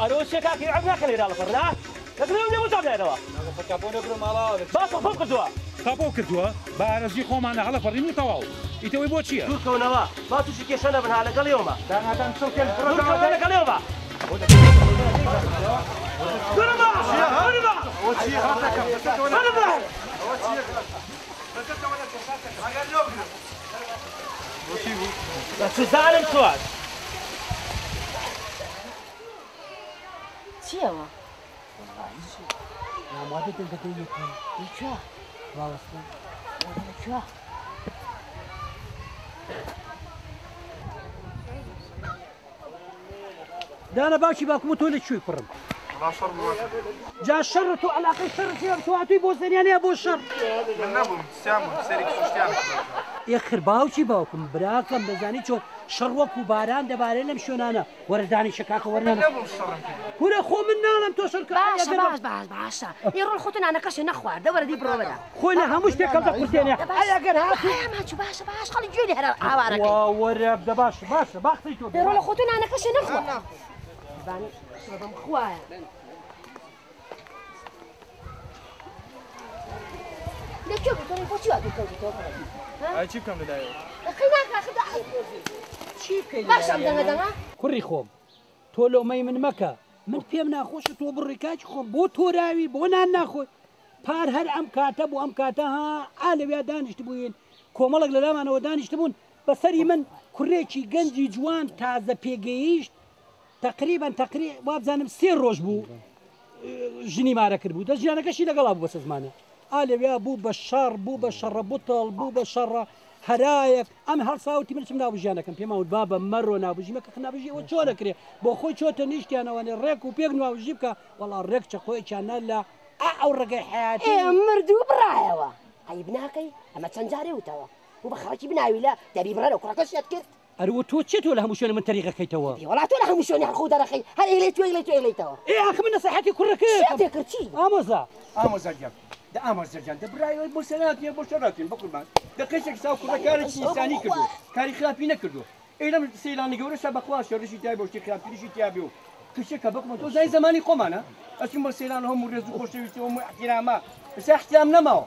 أروشك أكيد عبنا خلينا على فرنا. لكن اليوم مو تعبنا دوا. كابون نقول مالا. بس فوق الدوا. كابو كدوا. بارزي خوم أنا على فرني متواو. يتوي بوتشيا. شو كونوا؟ ما تشوفي كيشنا بنها على كل يوم. أنا تنسوك شو على كل يوم. شو زعلم سؤال؟ چیەوە؟ ئامادە دەکەیەکە لەکوێ؟ ڕاوەستە لەکوێ؟ دانا باوکی باکوم تۆ لەکوێی کوڕم؟ جا شەڕ تۆ عەلاقەی شەڕ چییە؟ تۆ هاتووی بۆ زەریانەیە بۆ شەڕ؟ من نەبووم سیامم سەرێک سوشتیان. ئێخر باوکی باوکم براکەم دەزانی چۆن شەڕ وەکو باران دەبارێت لەم شوێنانە وەرەدانی شەکاکە وەرنانە کورە خۆ من ناڵم تۆ شەڕ باشە ئێڕۆ خۆتە نانەکەشە نەخواردە وەرە دی بڕۆبەرە خۆی لە هەموو شتێکم دەقورتێنێ ئەگەر هاتوو باشە باش خەڵی گوێ لێ هەرە ئاوارەکەی وەرە بدە باشە باختی تۆ ئێڕۆ لە خۆتە نانەکەشە نەخوا بەم خوایە لەکوێ بوو بۆچی وا دووکەوتیتەوە چی بکەم لەلایەوە؟ چی بکەین باشم دەنگە کوڕی خۆم تۆ لۆمەی من مەکە من پێم ناخۆشە تۆ بڕێکاکی خۆم بۆ تۆراوی بۆ نان ناخۆی پار هەر ئەم کاتە بوو ئەم کاتە ها ئالەویا دانیشت بووین کۆمەڵک لە لامانەوە دانیشت بوون بەسەری من کوڕێکی گەنجی جوان تازە پێگەیشت تقریبا وابزانم 3 ڕۆژ بوو ژنی مارە کرد بوو دەست ژیانەکەشی لەگەڵا بوو بەسە زمانە ئالەویا بوو بە شەڕ بوو بە شەڕە بوتڵ بوو بە شەڕە هەرایەک ئەم هەڵساوتی من چم ناوژیانەکەم پێماوت بابە مەڕۆ ناوژیمەکە ناوژیەوە چۆن دەکرێت بۆ خۆی چۆتە نیشتیانەوەنێ ڕێک و پێک ناوژی بکە وەڵا ڕێک چەقۆیەکیانە لە ئەو ڕێگەی حیاتی مردوو بڕایەوە ئەی بناکەی ئەمە چەند جارێ وتەوە و بە خەڵکی بناوی لە دەبی بڕێنە و کوڕەکەشیت کرد ئەروە تۆ چێت تۆ لە هەموو شوێنە من تەریقەکەیتەوە وڵا تۆ لە هەموو شوێنی هەڵخۆ دەرەخەی هەر ئێلەی توێیتەوە ئاخ من نەسەحەتی کوڕەکەی تێکرد چی ئامۆزاگیان دە ئامۆزەرجان دەبرایەوە بۆ سەراتیە بۆ شەڕاتین بە قوربان دەقەیشێک ساو کوڕەکارێکی ئینسانی کردو کاری خراپی نەکردو ئێرە سەیلانی گەورەشە بەخوا شەڕشی تای بۆشتی خراپتریشی تیابێ و کشێکە بەقمە تۆ زای زمانی خۆمانە ئەچین بۆ سەیلان هەموو ڕێز و خۆشەویستی هەموو احتیرامە ئێستا احتیرام نەماوە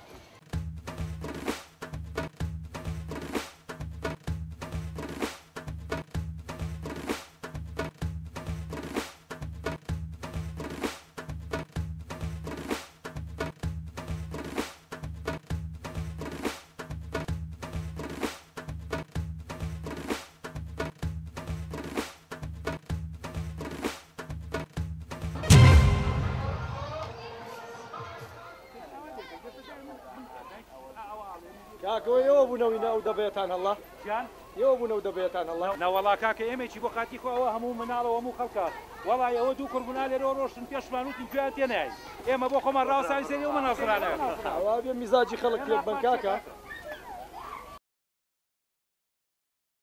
کاکەوەیەوە بوونەوەی ناو دەبێتان هەڵا جان ئێوە بوونەوە دەبێتان ئەڵڵا ناوەڵا کاکە ئێمێکی بۆ خاتی خۆەوە هەموو مناڵەوە هەموو خەڵکات وەڵای ئەوە دوو کوڕبوونا لێرەوە ڕۆشتن پێشمانوتی گویان تێنایی ئێمە بۆ خۆمان ڕاوسانی سەری ئەو مەناڵسرانە ئەوا بێ میزاجی خەڵک پێک بن کاکە